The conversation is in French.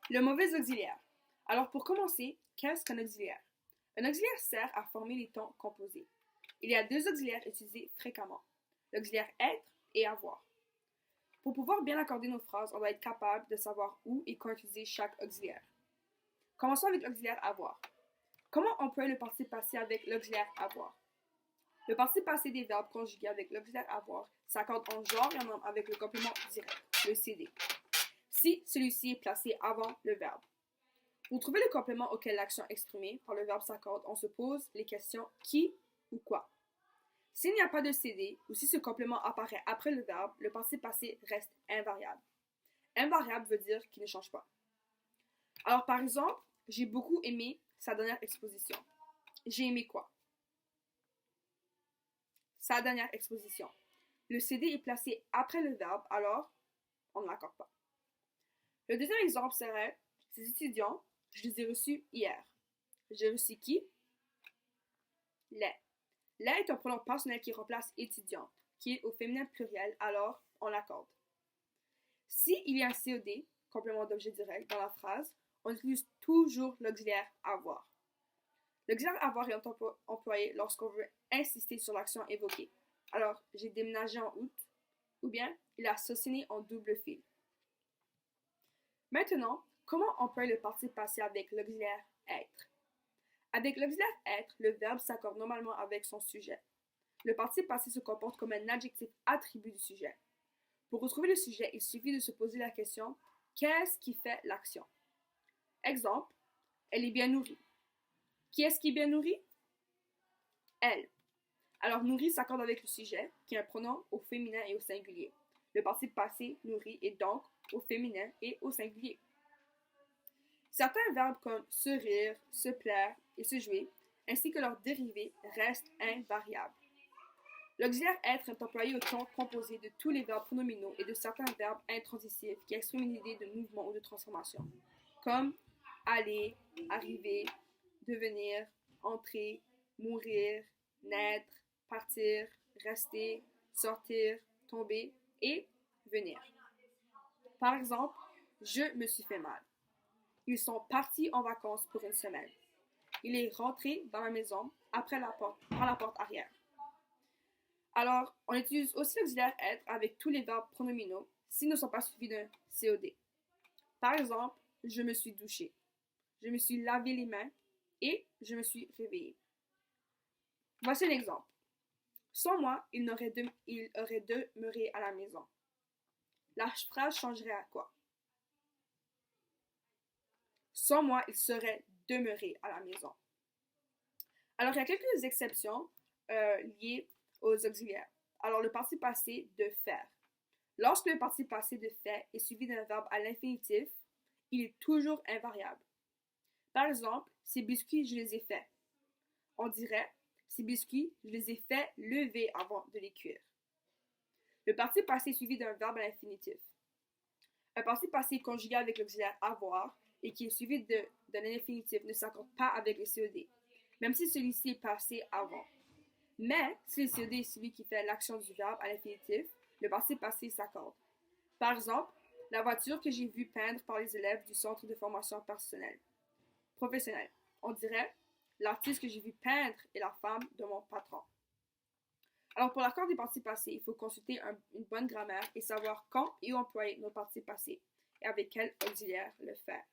Le mauvais auxiliaire. Alors pour commencer, qu'est-ce qu'un auxiliaire? Un auxiliaire sert à former les temps composés. Il y a deux auxiliaires utilisés fréquemment, l'auxiliaire être et avoir. Pour pouvoir bien accorder nos phrases, on doit être capable de savoir où et quand utiliser chaque auxiliaire. Commençons avec l'auxiliaire avoir. Comment employer le participe passé avec l'auxiliaire avoir? Le participe passé des verbes conjugués avec l'auxiliaire avoir s'accorde en genre et en nombre avec le complément direct, le CD, si celui-ci est placé avant le verbe. Pour trouver le complément auquel l'action exprimée par le verbe s'accorde, on se pose les questions qui ou quoi. S'il n'y a pas de CD ou si ce complément apparaît après le verbe, le participe passé reste invariable. Invariable veut dire qu'il ne change pas. Alors par exemple, j'ai beaucoup aimé sa dernière exposition. J'ai aimé quoi? Sa dernière exposition. Le CD est placé après le verbe, alors on ne l'accorde pas. Le deuxième exemple serait ces étudiants, je les ai reçus hier. J'ai reçu qui? Les. Les est un pronom personnel qui remplace étudiante, qui est au féminin pluriel, alors on l'accorde. Si il y a un COD, complément d'objet direct, dans la phrase, on utilise toujours l'auxiliaire avoir. L'auxiliaire avoir est employé lorsqu'on veut insister sur l'action évoquée. Alors, j'ai déménagé en août, ou bien il a sauciné en double fil. Maintenant, comment employer le participe passé avec l'auxiliaire être? Avec l'auxiliaire être, le verbe s'accorde normalement avec son sujet. Le participe passé se comporte comme un adjectif attribut du sujet. Pour retrouver le sujet, il suffit de se poser la question qu'est-ce qui fait l'action? Exemple, elle est bien nourrie. Qui est-ce qui est bien nourri? Elle. Alors nourri s'accorde avec le sujet, qui est un pronom au féminin et au singulier. Le participe passé nourri est donc au féminin et au singulier. Certains verbes comme se rire, se plaire et se jouer, ainsi que leurs dérivés, restent invariables. L'auxiliaire être est employé au temps composé de tous les verbes pronominaux et de certains verbes intransitifs qui expriment une idée de mouvement ou de transformation, comme aller, arriver, devenir, entrer, mourir, naître, partir, rester, sortir, tomber et venir. Par exemple, je me suis fait mal. Ils sont partis en vacances pour une semaine. Il est rentré dans la maison par la porte arrière. Alors, on utilise aussi l'auxiliaire être avec tous les verbes pronominaux s'ils ne sont pas suivis d'un COD. Par exemple, je me suis douché, je me suis lavé les mains et je me suis réveillé. Voici un exemple. Sans moi, il aurait demeuré à la maison. La phrase changerait à quoi? Sans moi, il serait demeuré à la maison. Alors, il y a quelques exceptions liées aux auxiliaires. Alors, le participe passé de faire. Lorsque le participe passé de fait est suivi d'un verbe à l'infinitif, il est toujours invariable. Par exemple, ces biscuits, je les ai faits. On dirait, ces biscuits, je les ai fait lever avant de les cuire. Le participe passé est suivi d'un verbe à l'infinitif. Un participe passé conjugué avec l'auxiliaire avoir et qui est suivi d'un infinitif ne s'accorde pas avec le COD, même si celui-ci est passé avant. Mais si le COD est celui qui fait l'action du verbe à l'infinitif, le participe passé s'accorde. Par exemple, la voiture que j'ai vue peindre par les élèves du centre de formation professionnelle. On dirait, l'artiste que j'ai vu peindre est la femme de mon patron. Alors pour l'accord des participes passés, il faut consulter une bonne grammaire et savoir quand et où employer nos participes passés et avec quel auxiliaire le faire.